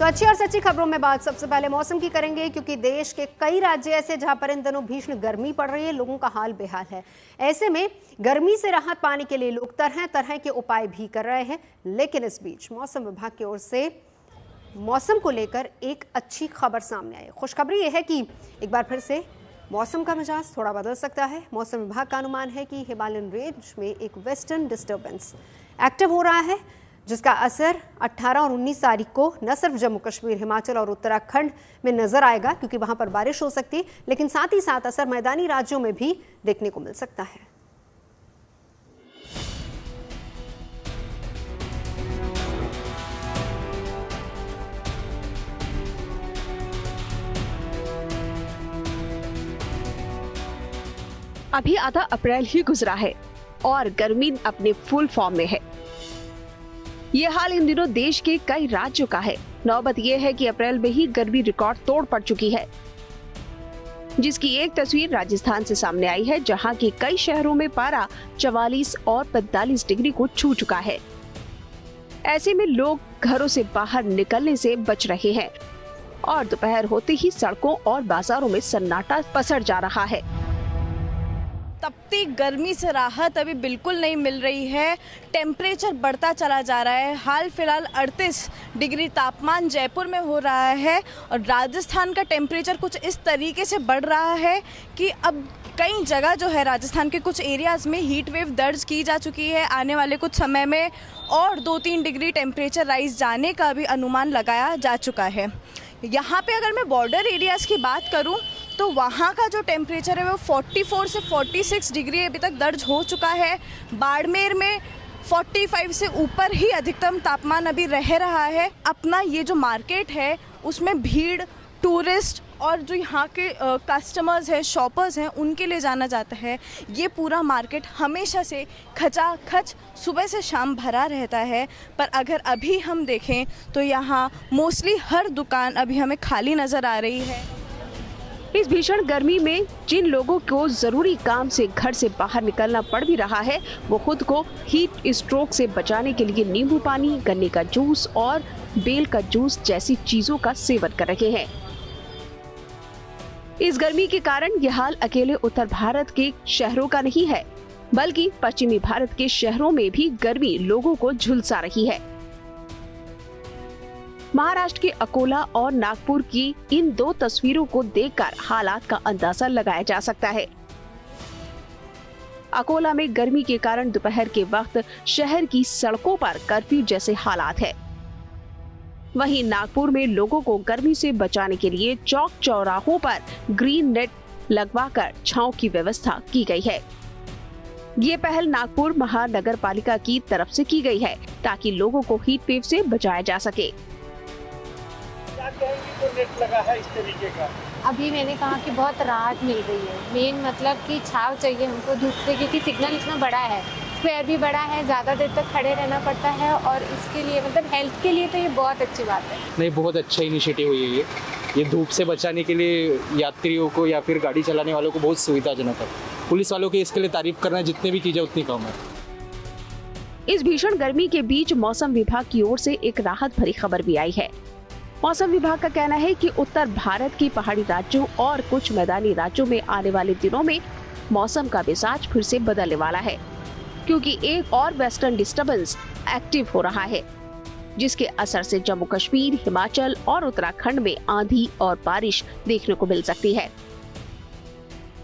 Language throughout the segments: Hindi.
तो अच्छी और सच्ची खबरों में बात सबसे पहले मौसम की करेंगे, क्योंकि देश के कई राज्य ऐसे जहां पर इन दिनों भीषण गर्मी पड़ रही है, लोगों का हाल बेहाल है। ऐसे में गर्मी से राहत पाने के लिए लोग तरह तरह के उपाय भी कर रहे हैं। लेकिन इस बीच मौसम विभाग की ओर से मौसम को लेकर एक अच्छी खबर सामने आई। खुशखबरी यह है कि एक बार फिर से मौसम का मिजाज थोड़ा बदल सकता है। मौसम विभाग का अनुमान है कि हिमालयन रेंज में एक वेस्टर्न डिस्टर्बेंस एक्टिव हो रहा है, जिसका असर 18 और 19 तारीख को न सिर्फ जम्मू कश्मीर, हिमाचल और उत्तराखंड में नजर आएगा, क्योंकि वहां पर बारिश हो सकती है, लेकिन साथ ही साथ असर मैदानी राज्यों में भी देखने को मिल सकता है। अभी आधा अप्रैल ही गुजरा है और गर्मी अपने फुल फॉर्म में है। ये हाल इन दिनों देश के कई राज्यों का है। नौबत यह है कि अप्रैल में ही गर्मी रिकॉर्ड तोड़ पड़ चुकी है, जिसकी एक तस्वीर राजस्थान से सामने आई है, जहां के कई शहरों में पारा 44 और 45 डिग्री को छू चुका है। ऐसे में लोग घरों से बाहर निकलने से बच रहे हैं और दोपहर होते ही सड़कों और बाजारों में सन्नाटा पसर जा रहा है। तपती गर्मी से राहत अभी बिल्कुल नहीं मिल रही है। टेम्परेचर बढ़ता चला जा रहा है। हाल फिलहाल 38 डिग्री तापमान जयपुर में हो रहा है और राजस्थान का टेम्परेचर कुछ इस तरीके से बढ़ रहा है कि अब कई जगह जो है राजस्थान के कुछ एरियाज़ में हीट वेव दर्ज की जा चुकी है। आने वाले कुछ समय में और 2-3 डिग्री टेम्परेचर राइज जाने का भी अनुमान लगाया जा चुका है। यहाँ पे अगर मैं बॉर्डर एरियाज़ की बात करूँ तो वहाँ का जो टेम्परेचर है वो 44 से 46 डिग्री अभी तक दर्ज हो चुका है। बाड़मेर में 45 से ऊपर ही अधिकतम तापमान अभी रह रहा है। अपना ये जो मार्केट है उसमें भीड़, टूरिस्ट और जो यहाँ के कस्टमर्स हैं, शॉपर्स हैं, उनके लिए जाना जाता है। ये पूरा मार्केट हमेशा से खचाखच सुबह से शाम भरा रहता है, पर अगर अभी हम देखें तो यहाँ मोस्टली हर दुकान अभी हमें खाली नज़र आ रही है। इस भीषण गर्मी में जिन लोगों को जरूरी काम से घर से बाहर निकलना पड़ भी रहा है, वो खुद को हीट स्ट्रोक से बचाने के लिए नींबू पानी, गन्ने का जूस और बेल का जूस जैसी चीजों का सेवन कर रहे हैं। इस गर्मी के कारण यह हाल अकेले उत्तर भारत के शहरों का नहीं है, बल्कि पश्चिमी भारत के शहरों में भी गर्मी लोगों को झुलसा रही है। महाराष्ट्र के अकोला और नागपुर की इन दो तस्वीरों को देखकर हालात का अंदाजा लगाया जा सकता है। अकोला में गर्मी के कारण दोपहर के वक्त शहर की सड़कों पर कर्फ्यू जैसे हालात है। वहीं नागपुर में लोगों को गर्मी से बचाने के लिए चौक चौराहों पर ग्रीन नेट लगवाकर छांव की व्यवस्था की गई है। ये पहल नागपुर महानगर पालिका की तरफ से की गई है, ताकि लोगों को हीट वेव से बचाया जा सके। तो नेट लगा है इस तरीके का। अभी मैंने कहा कि बहुत राहत मिल रही है। मेन मतलब कि छांव चाहिए हमको धूप से, क्योंकि सिग्नल इतना बड़ा है, स्क्वायर भी बड़ा है, ज़्यादा देर तक खड़े रहना पड़ता है और इसके लिए मतलब हेल्थ के लिए तो ये बहुत अच्छी बात है। नहीं, बहुत अच्छा इनिशिएटिव हुई है ये धूप से बचाने के लिए यात्रियों को या फिर गाड़ी चलाने वालों को बहुत सुविधाजनक है। पुलिस वालों की इसके लिए तारीफ करना है, जितने भी कीजिए उतनी कम है। इस भीषण गर्मी के बीच मौसम विभाग की ओर से एक राहत भरी खबर भी आई है। मौसम विभाग का कहना है कि उत्तर भारत के पहाड़ी राज्यों और कुछ मैदानी राज्यों में आने वाले दिनों में मौसम का मिजाज फिर से बदलने वाला है, क्योंकि एक और वेस्टर्न डिस्टर्बेंस एक्टिव हो रहा है, जिसके असर से जम्मू कश्मीर, हिमाचल और उत्तराखंड में आंधी और बारिश देखने को मिल सकती है।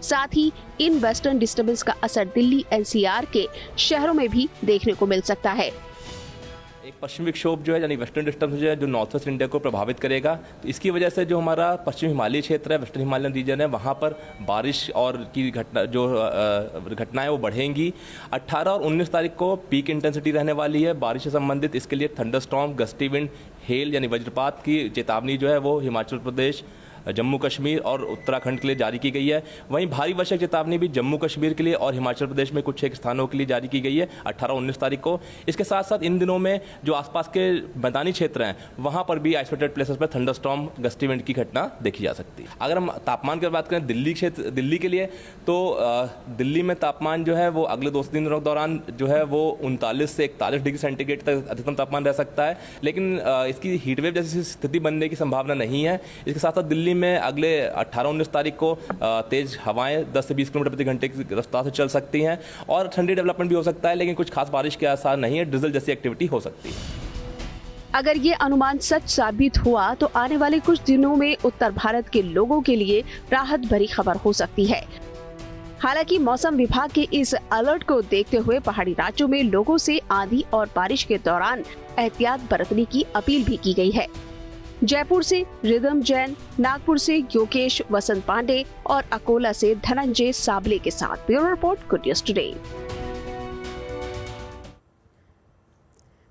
साथ ही इन वेस्टर्न डिस्टर्बेंस का असर दिल्ली एनसीआर के शहरों में भी देखने को मिल सकता है। एक पश्चिमी विक्षोभ जो है यानी वेस्टर्न डिस्टर्बेंस जो है जो नॉर्थ वेस्ट इंडिया को प्रभावित करेगा। इसकी वजह से जो हमारा पश्चिम हिमालय क्षेत्र है, वेस्टर्न हिमालयन रीजन है, वहाँ पर बारिश और की घटनाएं वो बढ़ेंगी। 18 और 19 तारीख को पीक इंटेंसिटी रहने वाली है बारिश से संबंधित। इसके लिए थंडरस्टॉर्म, गस्टी विंड, हेल यानी वज्रपात की चेतावनी जो है वो हिमाचल प्रदेश, जम्मू कश्मीर और उत्तराखंड के लिए जारी की गई है। वहीं भारी वर्षा की चेतावनी भी जम्मू कश्मीर के लिए और हिमाचल प्रदेश में कुछ एक स्थानों के लिए जारी की गई है 18-19 तारीख को। इसके साथ साथ इन दिनों में जो आसपास के मैदानी क्षेत्र हैं वहां पर भी आइसोलेटेड प्लेसेस पर थंडरस्टॉर्म गस्टी विंड की घटना देखी जा सकती है। अगर हम तापमान की बात करें दिल्ली के लिए, तो दिल्ली में तापमान जो है वो अगले 2 दिनों के दौरान जो है वो 39 से 41 डिग्री सेंटीग्रेड तक अधिकतम तापमान रह सकता है, लेकिन इसकी हीटवेव जैसी स्थिति बनने की संभावना नहीं है। इसके साथ साथ दिल्ली में अगले 18-19 तारीख को तेज हवाएं 10 से 20 किलोमीटर प्रति घंटे की रफ्तार से चल सकती हैं और ठंडी डेवलपमेंट भी हो सकता है, लेकिन कुछ खास बारिश के आसार नहीं है। ड्रिजल जैसी एक्टिविटी हो सकती है। अगर ये अनुमान सच साबित हुआ तो आने वाले कुछ दिनों में उत्तर भारत के लोगों के लिए राहत भरी खबर हो सकती है। हालांकि मौसम विभाग के इस अलर्ट को देखते हुए पहाड़ी राज्यों में लोगों से आंधी और बारिश के दौरान एहतियात बरतने की अपील भी की गई है। जयपुर से रिदम जैन, नागपुर से योगेश वसंत पांडे और अकोला से धनंजय साबले के साथ bureau report, good news today.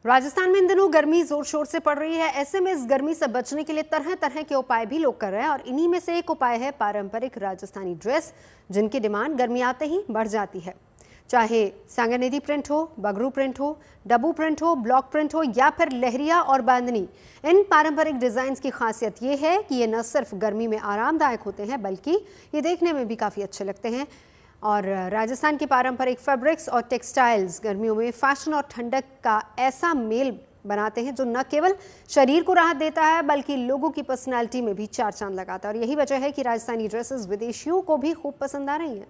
Rajasthan में इन दिनों गर्मी जोर शोर से पड़ रही है। ऐसे में इस गर्मी से बचने के लिए तरह तरह के उपाय भी लोग कर रहे हैं और इन्हीं में से एक उपाय है पारंपरिक राजस्थानी ड्रेस, जिनकी डिमांड गर्मी आते ही बढ़ जाती है। चाहे सांगानेरी प्रिंट हो, बगरू प्रिंट हो, डब्बू प्रिंट हो, ब्लॉक प्रिंट हो या फिर लहरिया और बांधनी, इन पारंपरिक डिजाइन की खासियत ये है कि ये न सिर्फ गर्मी में आरामदायक होते हैं बल्कि ये देखने में भी काफ़ी अच्छे लगते हैं। और राजस्थान की पारंपरिक फैब्रिक्स और टेक्सटाइल्स गर्मियों में फैशन और ठंडक का ऐसा मेल बनाते हैं जो न केवल शरीर को राहत देता है बल्कि लोगों की पर्सनालिटी में भी चार चांद लगाता है। और यही वजह है कि राजस्थानी ड्रेसेस विदेशियों को भी खूब पसंद आ रही हैं।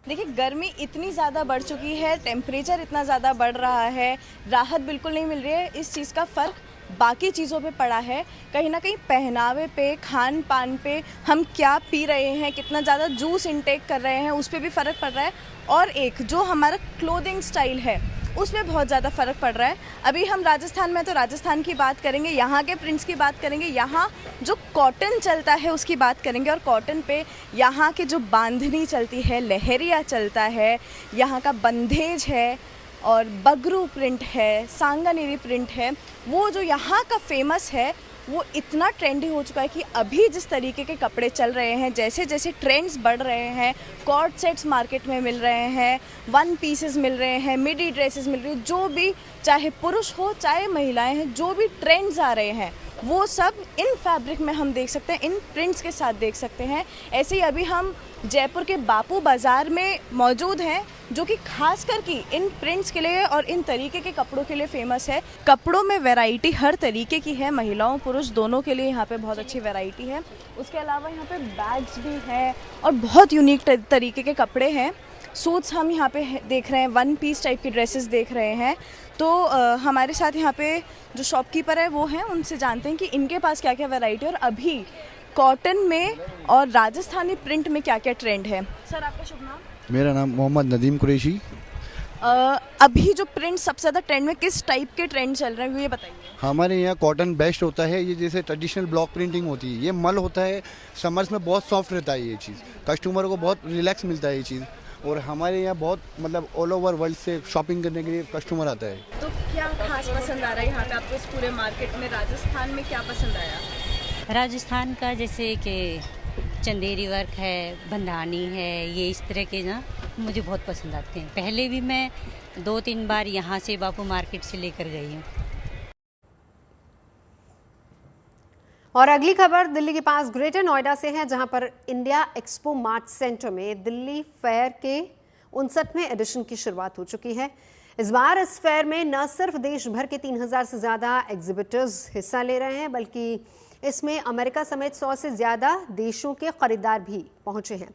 देखिए, गर्मी इतनी ज़्यादा बढ़ चुकी है, टेम्परेचर इतना ज़्यादा बढ़ रहा है, राहत बिल्कुल नहीं मिल रही है। इस चीज़ का फ़र्क बाकी चीज़ों पे पड़ा है, कहीं ना कहीं पहनावे पे, खान पान पे, हम क्या पी रहे हैं, कितना ज़्यादा जूस इंटेक कर रहे हैं, उस पर भी फ़र्क पड़ रहा है। और एक जो हमारा क्लोथिंग स्टाइल है उसमें बहुत ज़्यादा फ़र्क पड़ रहा है। अभी हम राजस्थान में तो राजस्थान की बात करेंगे, यहाँ के प्रिंट्स की बात करेंगे, यहाँ जो कॉटन चलता है उसकी बात करेंगे। और कॉटन पे यहाँ के जो बांधनी चलती है, लहरिया चलता है, यहाँ का बंधेज है और बगरू प्रिंट है, सांगानेरी प्रिंट है, वो जो यहाँ का फेमस है वो इतना ट्रेंडी हो चुका है कि अभी जिस तरीके के कपड़े चल रहे हैं, जैसे जैसे ट्रेंड्स बढ़ रहे हैं, कॉर्ड सेट्स मार्केट में मिल रहे हैं, वन पीसेस मिल रहे हैं, मिडी ड्रेसेस मिल रही हैं, जो भी चाहे पुरुष हो चाहे महिलाएं हैं, जो भी ट्रेंड्स आ रहे हैं वो सब इन फैब्रिक में हम देख सकते हैं, इन प्रिंट्स के साथ देख सकते हैं। ऐसे ही अभी हम जयपुर के बापू बाज़ार में मौजूद हैं, जो कि खास कर की इन प्रिंट्स के लिए और इन तरीके के कपड़ों के लिए फेमस है। कपड़ों में वैरायटी हर तरीके की है, महिलाओं पुरुष दोनों के लिए यहाँ पे बहुत अच्छी वैरायटी है। उसके अलावा यहाँ पे बैग्स भी हैं और बहुत यूनिक तरीके के कपड़े हैं। सूट्स हम यहाँ पे देख रहे हैं, वन पीस टाइप की ड्रेसेस देख रहे हैं। तो हमारे साथ यहाँ पे जो शॉपकीपर है वो हैं, उनसे जानते हैं कि इनके पास क्या क्या वैरायटी और अभी कॉटन में और राजस्थानी प्रिंट में क्या क्या ट्रेंड है। सर, आपका शुभ नाम? मेरा नाम मोहम्मद नदीम कुरैशी। अभी जो प्रिंट सबसे ज़्यादा ट्रेंड में किस टाइप के ट्रेंड चल रहे हैं ये बताइए। हमारे यहाँ कॉटन बेस्ट होता है। ये जैसे ट्रेडिशनल ब्लॉक प्रिंटिंग होती है, ये मल होता है, समर्स में बहुत सॉफ्ट रहता है, ये चीज़ कस्टमर को बहुत रिलैक्स मिलता है ये चीज़। और हमारे यहाँ बहुत मतलब ऑल ओवर वर्ल्ड से शॉपिंग करने के लिए कस्टमर आता है। तो क्या खास पसंद आ रहा है यहाँ पे आपको इस पूरे मार्केट में? राजस्थान में क्या पसंद आया? राजस्थान का जैसे कि चंदेरी वर्क है, बंधानी है, ये इस तरह के ना मुझे बहुत पसंद आते हैं। पहले भी मैं 2-3 बार यहाँ से बापू मार्केट से लेकर गई हूँ। और अगली खबर दिल्ली के पास ग्रेटर नोएडा से है, जहां पर इंडिया एक्सपो मार्ट सेंटर में दिल्ली फेयर के 59वें एडिशन की शुरुआत हो चुकी है। इस बार इस फेयर में न सिर्फ देश भर के 3000 से ज़्यादा एग्जिबिटर्स हिस्सा ले रहे हैं, बल्कि इसमें अमेरिका समेत 100 से ज़्यादा देशों के खरीदार भी पहुंचे हैं।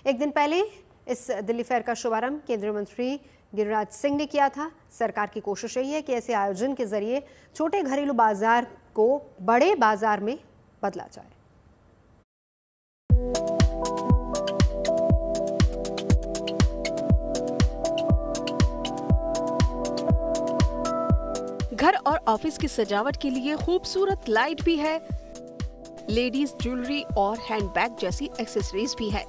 एक दिन पहले इस दिल्ली फेयर का शुभारंभ केंद्रीय मंत्री गिरिराज सिंह ने किया था। सरकार की कोशिश यही है कि ऐसे आयोजन के जरिए छोटे घरेलू बाजार को बड़े बाजार में बदला जाए। घर और ऑफिस की सजावट के लिए खूबसूरत लाइट भी है, लेडीज ज्वेलरी और हैंडबैग जैसी एक्सेसरीज भी है,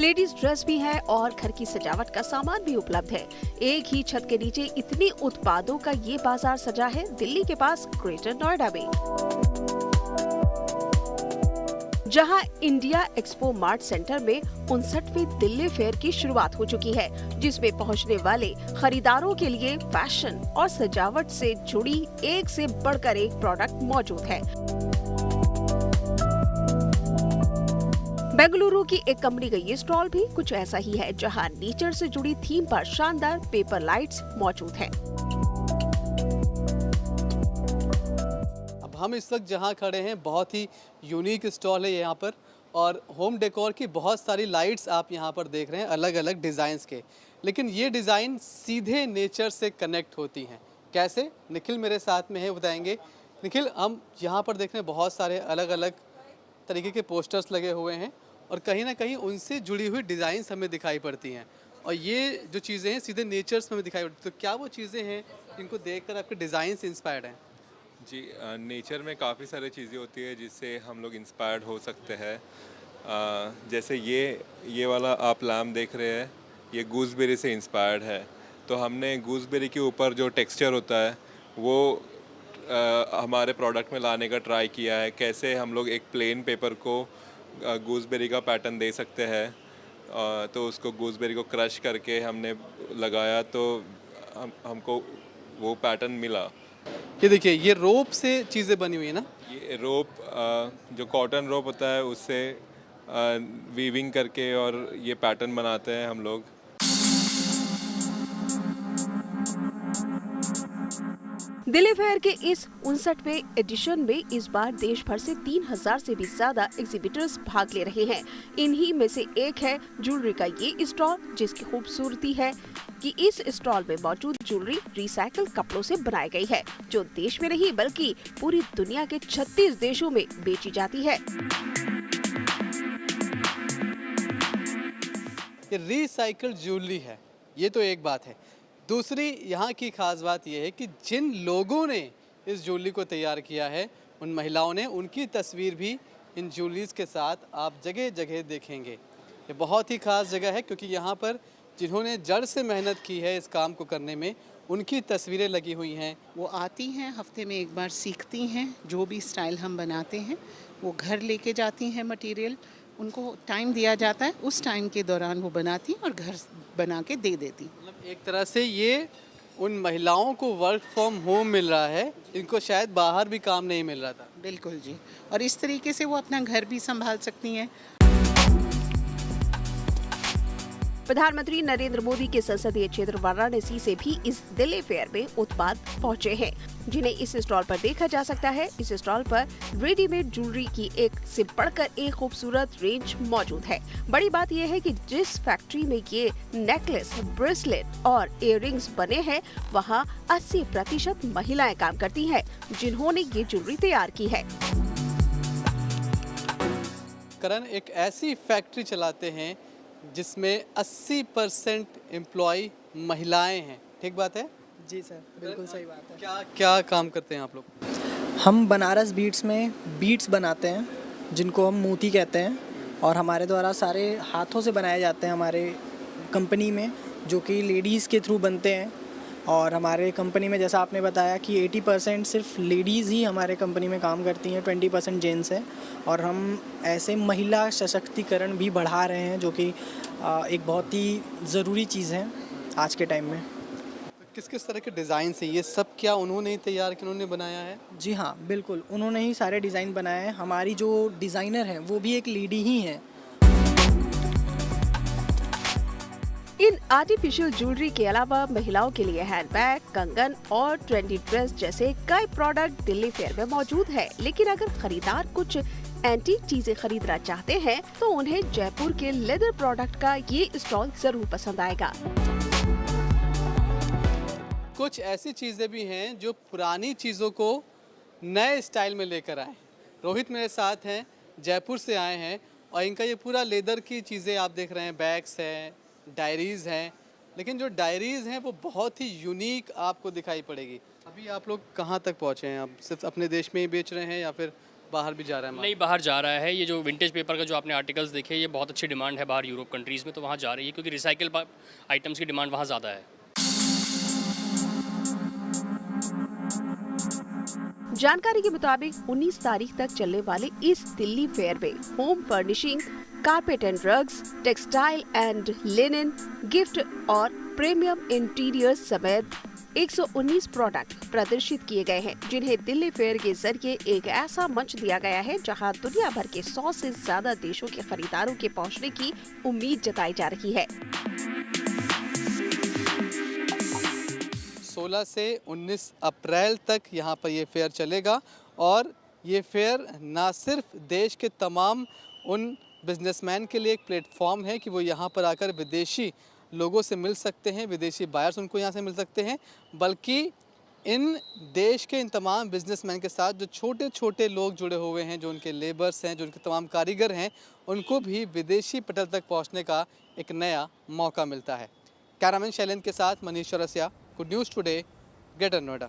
लेडीज ड्रेस भी है और घर की सजावट का सामान भी उपलब्ध है। एक ही छत के नीचे इतनी उत्पादों का ये बाजार सजा है दिल्ली के पास ग्रेटर नोएडा में। जहां इंडिया एक्सपो मार्ट सेंटर में 59वें दिल्ली फेयर की शुरुआत हो चुकी है, जिसमें पहुंचने वाले खरीदारों के लिए फैशन और सजावट से जुड़ी एक से बढ़कर एक प्रोडक्ट मौजूद है। बेंगलुरु की एक कंपनी का ये स्टॉल भी कुछ ऐसा ही है, जहां नेचर से जुड़ी थीम पर शानदार पेपर लाइट्स मौजूद हैं। अब हम इस वक्त जहां खड़े हैं, बहुत ही यूनिक स्टॉल है यहाँ पर, और होम डेकोर की बहुत सारी लाइट्स आप यहाँ पर देख रहे हैं, अलग अलग डिज़ाइंस के। लेकिन ये डिज़ाइन सीधे नेचर से कनेक्ट होती हैं। कैसे? निखिल मेरे साथ में है, बताएंगे। निखिल, हम यहाँ पर देख रहे हैं बहुत सारे अलग अलग तरीके के पोस्टर्स लगे हुए हैं, और कहीं ना कहीं उनसे जुड़ी हुई डिज़ाइंस हमें दिखाई पड़ती हैं, और ये जो चीज़ें हैं सीधे नेचर्स में हमें दिखाई पड़ती हैं। तो क्या वो चीज़ें हैं जिनको देखकर आपके डिज़ाइंस इंस्पायर्ड हैं? जी, नेचर में काफ़ी सारी चीज़ें होती है जिससे हम लोग इंस्पायर्ड हो सकते हैं। जैसे ये वाला आप लैम्प देख रहे हैं, ये गूसबेरी से इंस्पायर्ड है। तो हमने गूसबेरी के ऊपर जो टेक्सचर होता है वो हमारे प्रोडक्ट में लाने का ट्राई किया है। कैसे हम लोग एक प्लेन पेपर को गूसबेरी का पैटर्न दे सकते हैं, तो उसको गूसबेरी को क्रश करके हमने लगाया, तो हमको वो पैटर्न मिला। ये देखिए, ये रोप से चीज़ें बनी हुई है ना? ये रोप जो कॉटन रोप होता है उससे वीविंग करके और ये पैटर्न बनाते हैं हम लोग। दिल्ली फेयर के इस 59वें एडिशन में इस बार देश भर से 3000 से भी ज्यादा एग्जीबिटर्स भाग ले रहे हैं। इन्हीं में से एक है ज्वेलरी का ये स्टॉल, जिसकी खूबसूरती है कि इस स्टॉल में मौजूद ज्वेलरी रिसाइकल कपड़ों से बनाई गई है, जो देश में नहीं बल्कि पूरी दुनिया के 36 देशों में बेची जाती है। ये रिसाइकल ज्वेलरी है, ये तो एक बात है। दूसरी यहाँ की खास बात यह है कि जिन लोगों ने इस ज्वेलरी को तैयार किया है, उन महिलाओं ने, उनकी तस्वीर भी इन ज्वेलरीज के साथ आप जगह जगह देखेंगे। ये बहुत ही खास जगह है, क्योंकि यहाँ पर जिन्होंने जड़ से मेहनत की है इस काम को करने में, उनकी तस्वीरें लगी हुई हैं। वो आती हैं, हफ्ते में एक बार सीखती हैं, जो भी स्टाइल हम बनाते हैं वो घर लेके जाती हैं मटेरियल, उनको टाइम दिया जाता है, उस टाइम के दौरान वो बनाती और घर बना के दे देती। मतलब एक तरह से ये उन महिलाओं को वर्क फ्रॉम होम मिल रहा है, इनको शायद बाहर भी काम नहीं मिल रहा था। बिल्कुल जी, और इस तरीके से वो अपना घर भी संभाल सकती हैं। प्रधानमंत्री नरेंद्र मोदी के संसदीय क्षेत्र वाराणसी से भी इस दिल्ली फेयर में उत्पाद पहुंचे हैं, जिन्हें इस स्टॉल पर देखा जा सकता है। इस स्टॉल पर रेडीमेड ज्वेलरी की एक से बढ़कर एक खूबसूरत रेंज मौजूद है। बड़ी बात यह है कि जिस फैक्ट्री में ये नेकलेस, ब्रेसलेट और इयररिंग्स बने हैं, वहां 80% महिलाएं काम करती हैं, जिन्होंने ये ज्वेलरी तैयार की है। करण एक ऐसी फैक्ट्री चलाते हैं जिसमें 80% एम्प्लॉय महिलाएं हैं, ठीक बात है? जी सर, बिल्कुल सही बात है। क्या क्या काम करते हैं आप लोग? हम बनारस बीट्स में बीट्स बनाते हैं, जिनको हम मोती कहते हैं, और हमारे द्वारा सारे हाथों से बनाए जाते हैं हमारे कंपनी में, जो कि लेडीज़ के थ्रू बनते हैं। और हमारे कंपनी में जैसा आपने बताया कि 80% सिर्फ लेडीज़ ही हमारे कंपनी में काम करती हैं, 20% जेंट्स हैं, और हम ऐसे महिला सशक्तिकरण भी बढ़ा रहे हैं, जो कि एक बहुत ही ज़रूरी चीज़ है आज के टाइम में। किस किस तरह के डिज़ाइन हैं ये सब? क्या उन्होंने ही तैयार किया, उन्होंने बनाया है? जी हाँ, बिल्कुल, उन्होंने ही सारे डिज़ाइन बनाए हैं। हमारी जो डिज़ाइनर हैं वो भी एक लेडी ही हैं। इन आर्टिफिशियल ज्वेलरी के अलावा महिलाओं के लिए हैंडबैग, कंगन और ट्रेंडी ड्रेस जैसे कई प्रोडक्ट दिल्ली फेयर में मौजूद है। लेकिन अगर खरीदार कुछ एंटीक चीजें खरीदना चाहते हैं, तो उन्हें जयपुर के लेदर प्रोडक्ट का ये स्टॉल जरूर पसंद आएगा। कुछ ऐसी चीज़ें भी हैं जो पुरानी चीज़ों को नए स्टाइल में लेकर आए। रोहित मेरे साथ हैं, जयपुर से आए हैं, और इनका ये पूरा लेदर की चीज़ें आप देख रहे हैं, बैग्स हैं, डायरीज़ हैं। लेकिन जो डायरीज़ हैं वो बहुत ही यूनिक आपको दिखाई पड़ेगी। अभी आप लोग कहाँ तक पहुँचे हैं? आप सिर्फ अपने देश में ही बेच रहे हैं या फिर बाहर भी जा रहा है? नहीं, बाहर जा रहा है। ये जो विंटेज पेपर का जो आपने आर्टिकल्स देखे, ये बहुत अच्छी डिमांड है बाहर यूरोप कंट्रीज़ में, तो वहाँ जा रही है, क्योंकि रिसाइकल आइटम्स की डिमांड वहाँ ज़्यादा है। जानकारी के मुताबिक 19 तारीख तक चलने वाले इस दिल्ली फेयर में home furnishing, carpet and drugs, textile and linen, gift और प्रीमियम इंटीरियर्स समेत 119 प्रोडक्ट प्रदर्शित किए गए हैं, जिन्हें दिल्ली फेयर के जरिए एक ऐसा मंच दिया गया है जहां दुनिया भर के 100 से ज्यादा देशों के खरीदारों के पहुंचने की उम्मीद जताई जा रही है। 16 से 19 अप्रैल तक यहाँ पर ये फेयर चलेगा और ये फेयर ना सिर्फ देश के तमाम उन बिजनेसमैन के लिए एक प्लेटफॉर्म है कि वो यहाँ पर आकर विदेशी लोगों से मिल सकते हैं, विदेशी बायर्स उनको यहाँ से मिल सकते हैं, बल्कि इन देश के इन तमाम बिजनेसमैन के साथ जो छोटे छोटे लोग जुड़े हुए हैं, जो उनके लेबर्स हैं, जो उनके तमाम कारीगर हैं, उनको भी विदेशी पटल तक पहुँचने का एक नया मौका मिलता है। कैमरामैन शैलेंद्र के साथ Manish Chaurasia, good news today, greater Noida.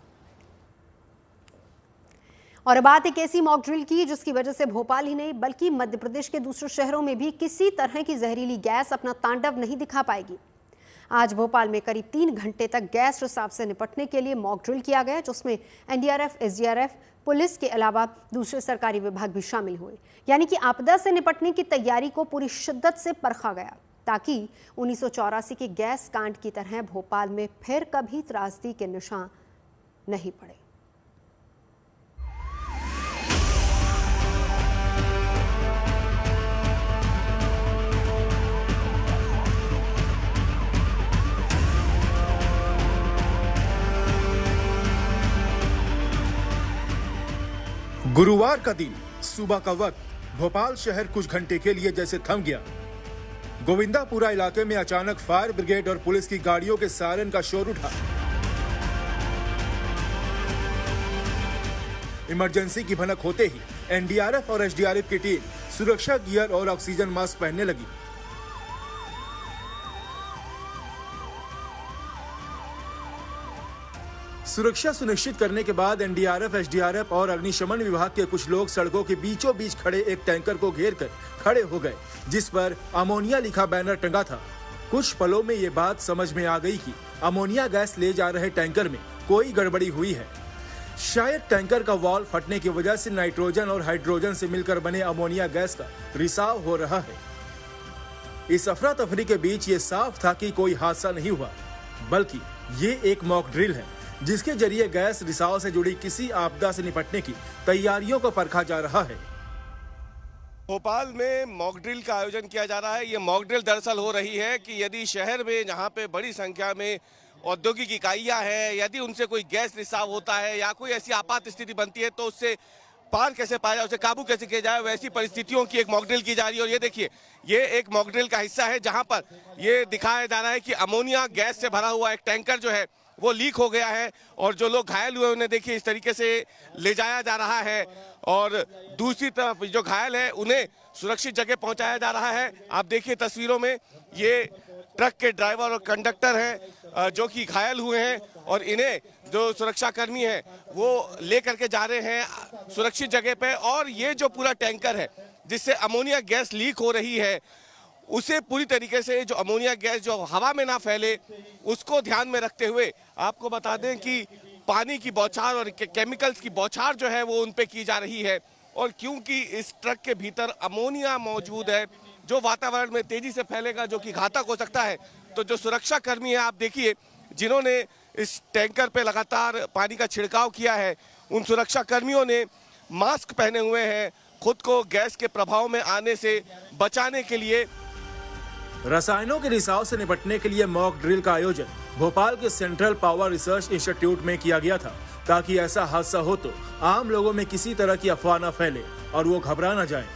और बात एक ऐसी मॉक ड्रिल की जिसकी वजह से भोपाल ही नहीं बल्कि मध्य प्रदेश के दूसरे शहरों में भी किसी तरह की जहरीली गैस अपना तांडव नहीं दिखा पाएगी। आज भोपाल में करीब 3 घंटे तक गैस रिसाव से निपटने के लिए मॉक ड्रिल किया गया, जिसमें एनडीआरएफ, एसडीआरएफ, पुलिस के अलावा दूसरे सरकारी विभाग भी शामिल हुए। यानी कि आपदा से निपटने की तैयारी को पूरी शिद्दत से परखा गया ताकि 1984 के गैस कांड की तरह भोपाल में फिर कभी त्रासदी के निशान नहीं पड़े। गुरुवार का दिन सुबह का वक्त भोपाल शहर कुछ घंटे के लिए जैसे थम गया। गोविंदापुरा इलाके में अचानक फायर ब्रिगेड और पुलिस की गाड़ियों के सायरन का शोर उठा। इमरजेंसी की भनक होते ही एनडीआरएफ और एसडीआरएफ की टीम सुरक्षा गियर और ऑक्सीजन मास्क पहनने लगी। सुरक्षा सुनिश्चित करने के बाद एनडीआरएफ, एसडीआरएफ और अग्निशमन विभाग के कुछ लोग सड़कों के बीचों बीच खड़े एक टैंकर को घेर कर खड़े हो गए, जिस पर अमोनिया लिखा बैनर टंगा था। कुछ पलों में ये बात समझ में आ गई कि अमोनिया गैस ले जा रहे टैंकर में कोई गड़बड़ी हुई है। शायद टैंकर का वॉल्व फटने की वजह से नाइट्रोजन और हाइड्रोजन से मिलकर बने अमोनिया गैस का रिसाव हो रहा है। इस अफरा तफरी के बीच ये साफ था कि कोई हादसा नहीं हुआ, बल्कि ये एक मॉक ड्रिल है जिसके जरिए गैस रिसाव से जुड़ी किसी आपदा से निपटने की तैयारियों को परखा जा रहा है। भोपाल में मॉक ड्रिल का आयोजन किया जा रहा है। ये मॉक ड्रिल दरअसल हो रही है कि यदि शहर में जहाँ पे बड़ी संख्या में औद्योगिक इकाइयाँ हैं, यदि उनसे कोई गैस रिसाव होता है या कोई ऐसी आपात स्थिति बनती है तो उससे पार कैसे पाया जाए, उसे काबू कैसे किया जाए, वैसी परिस्थितियों की एक मॉक ड्रिल की जा रही है। और ये देखिए, ये एक मॉक ड्रिल का हिस्सा है जहाँ पर ये दिखाया जा रहा है कि अमोनिया गैस से भरा हुआ एक टैंकर जो है वो लीक हो गया है और जो लोग घायल हुए उन्हें देखिए इस तरीके से ले जाया जा रहा है और दूसरी तरफ जो घायल है उन्हें सुरक्षित जगह पहुंचाया जा रहा है। आप देखिए तस्वीरों में ये ट्रक के ड्राइवर और कंडक्टर हैं जो कि घायल हुए हैं और इन्हें जो सुरक्षा कर्मी है वो लेकर के जा रहे हैं सुरक्षित जगह पे। और ये जो पूरा टैंकर है जिससे अमोनिया गैस लीक हो रही है, उसे पूरी तरीके से जो अमोनिया गैस जो हवा में ना फैले उसको ध्यान में रखते हुए आपको बता दें कि पानी की बौछार और केमिकल्स की बौछार जो है वो उन पे की जा रही है। और क्योंकि इस ट्रक के भीतर अमोनिया मौजूद है जो वातावरण में तेजी से फैलेगा, जो कि घातक हो सकता है, तो जो सुरक्षा कर्मी है आप देखिए जिन्होंने इस टैंकर पे लगातार पानी का छिड़काव किया है, उन सुरक्षा कर्मियों ने मास्क पहने हुए हैं खुद को गैस के प्रभाव में आने से बचाने के लिए। रसायनों के रिसाव से निपटने के लिए मॉक ड्रिल का आयोजन भोपाल के सेंट्रल पावर रिसर्च इंस्टीट्यूट में किया गया था ताकि ऐसा हादसा हो तो आम लोगों में किसी तरह की अफवाह न फैले और वो घबरा न जाए।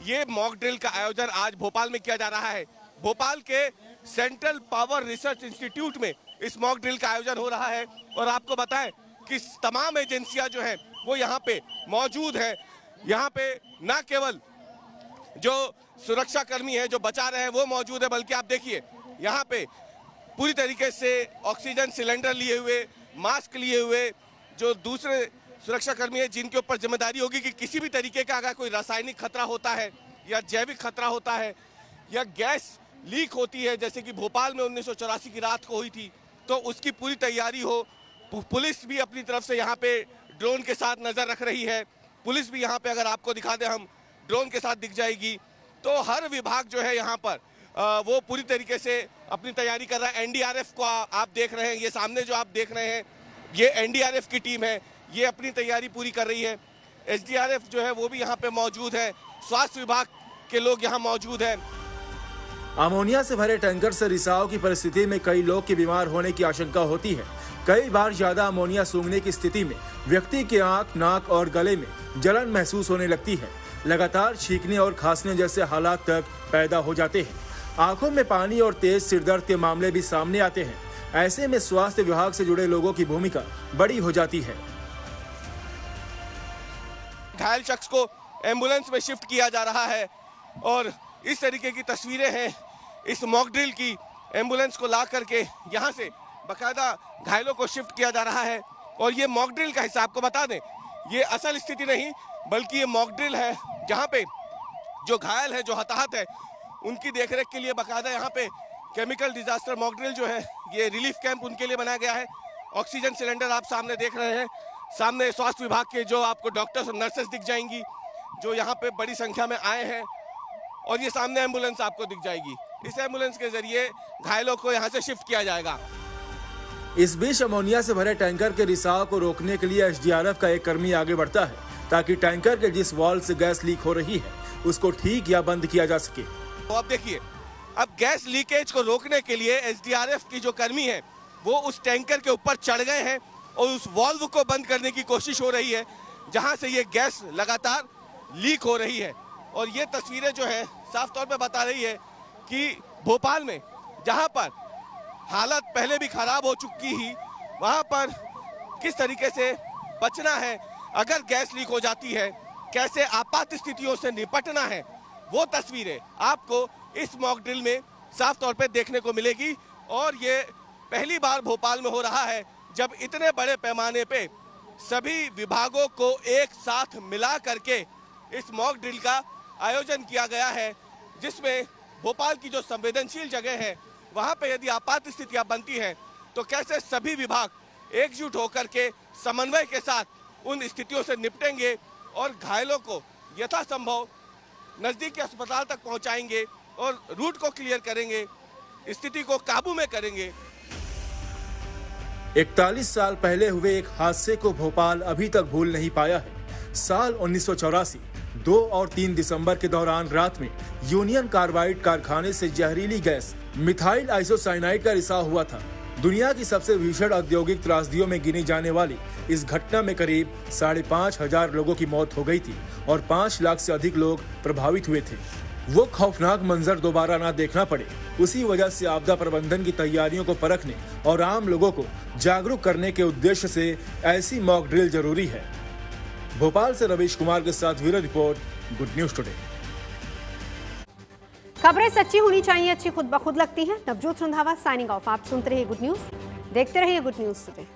ये मॉक ड्रिल का आयोजन आज भोपाल में किया जा रहा है। भोपाल के सेंट्रल पावर रिसर्च इंस्टीट्यूट में इस मॉक ड्रिल का आयोजन हो रहा है और आपको बताएं कि तमाम एजेंसियां जो हैं वो यहाँ पे मौजूद है। यहाँ पे न केवल जो सुरक्षा कर्मी है जो बचा रहे हैं वो मौजूद है, बल्कि आप देखिए यहाँ पे पूरी तरीके से ऑक्सीजन सिलेंडर लिए हुए, मास्क लिए हुए जो दूसरे सुरक्षा कर्मी है जिनके ऊपर जिम्मेदारी होगी कि किसी भी तरीके का अगर कोई रासायनिक खतरा होता है या जैविक खतरा होता है या गैस लीक होती है, जैसे कि भोपाल में 1984 की रात को हुई थी, तो उसकी पूरी तैयारी हो पुलिस भी अपनी तरफ से यहाँ पे ड्रोन के साथ नजर रख रही है। पुलिस भी यहाँ पे अगर आपको दिखा दें हम ड्रोन के साथ दिख जाएगी। तो हर विभाग जो है यहाँ पर वो पूरी तरीके से अपनी तैयारी कर रहा है। एनडीआरएफ को आप देख रहे हैं, ये सामने जो आप देख रहे हैं ये एनडीआरएफ की टीम है, ये अपनी तैयारी पूरी कर रही है। एसडीआरएफ जो है वो भी यहाँ पे मौजूद है, स्वास्थ्य विभाग के लोग यहाँ मौजूद हैं। अमोनिया से भरे टैंकर से रिसाव की परिस्थिति में कई लोग के बीमार होने की आशंका होती है। कई बार ज्यादा अमोनिया सूंघने की स्थिति में व्यक्ति के आंख, नाक और गले में जलन महसूस होने लगती है। लगातार छींकने और खांसने जैसे हालात तक पैदा हो जाते हैं। आंखों में पानी और तेज सिरदर्द के मामले भी सामने आते हैं। ऐसे में स्वास्थ्य विभाग से जुड़े लोगों की भूमिका बड़ी हो जाती है। घायल शख्स को एम्बुलेंस में शिफ्ट किया जा रहा है और इस तरीके की तस्वीरें हैं इस मॉक ड्रिल की। एम्बुलेंस को ला करके यहाँ से बाकायदा घायलों को शिफ्ट किया जा रहा है। और ये मॉक ड्रिल का हिस्सा आपको बता दें, ये असल स्थिति नहीं बल्कि ये मॉक ड्रिल है जहाँ पे जो घायल है, जो हताहत है, उनकी देखरेख के लिए बाकायदा यहाँ पे केमिकल डिजास्टर मॉक ड्रिल जो है ये रिलीफ कैंप उनके लिए बनाया गया है। ऑक्सीजन सिलेंडर आप सामने देख रहे हैं, सामने स्वास्थ्य विभाग के जो आपको डॉक्टर्स और नर्सेस दिख जाएंगी जो यहाँ पे बड़ी संख्या में आए हैं। और ये सामने एम्बुलेंस आपको दिख जाएगी। इस एम्बुलेंस के जरिए घायलों को यहाँ से शिफ्ट किया जाएगा। इस बीच अमोनिया से भरे टैंकर के रिसाव को रोकने के लिए एसडीआरएफ का एक कर्मी आगे बढ़ता है ताकि टैंकर के जिस वाल्व से गैस लीक हो रही है उसको ठीक या बंद किया जा सके। तो अब देखिए, अब गैस लीकेज को रोकने के लिए एसडीआरएफ की जो कर्मी है वो उस टैंकर के ऊपर चढ़ गए हैं और उस वाल्व को बंद करने की कोशिश हो रही है जहां से ये गैस लगातार लीक हो रही है। और ये तस्वीरें जो है साफ तौर पे बता रही है कि भोपाल में जहां पर हालत पहले भी खराब हो चुकी ही, वहां पर किस तरीके से बचना है, अगर गैस लीक हो जाती है कैसे आपात स्थितियों से निपटना है, वो तस्वीरें आपको इस मॉक ड्रिल में साफ तौर पे देखने को मिलेगी। और ये पहली बार भोपाल में हो रहा है जब इतने बड़े पैमाने पे सभी विभागों को एक साथ मिला करके इस मॉक ड्रिल का आयोजन किया गया है, जिसमें भोपाल की जो संवेदनशील जगह है वहां पे यदि आपात स्थितियां बनती हैं तो कैसे सभी विभाग एकजुट होकर के समन्वय के साथ उन स्थितियों से निपटेंगे और घायलों को यथासंभव नजदीकी अस्पताल तक पहुंचाएंगे और रूट को क्लियर करेंगे, स्थिति को काबू में करेंगे। 41 साल पहले हुए एक हादसे को भोपाल अभी तक भूल नहीं पाया है। साल 1984 2 और 3 दिसंबर के दौरान रात में यूनियन कार्बाइड कारखाने से जहरीली गैस मिथाइल आइसोसाइनाइड का रिसाव हुआ था। दुनिया की सबसे भीषण औद्योगिक त्रासदियों में गिनी जाने वाली इस घटना में करीब 5,500 लोगों की मौत हो गई थी और 5 लाख से अधिक लोग प्रभावित हुए थे। वो खौफनाक मंजर दोबारा ना देखना पड़े, उसी वजह से आपदा प्रबंधन की तैयारियों को परखने और आम लोगों को जागरूक करने के उद्देश्य से ऐसी मॉक ड्रिल जरूरी है। भोपाल से रवीश कुमार के साथ bureau report, good news today. खबरें सच्ची होनी चाहिए, अच्छी खुद ब खुद लगती हैं। Navjot Randhawa signing off. आप सुनते रहिए गुड न्यूज, देखते रहिए गुड न्यूज टुडे।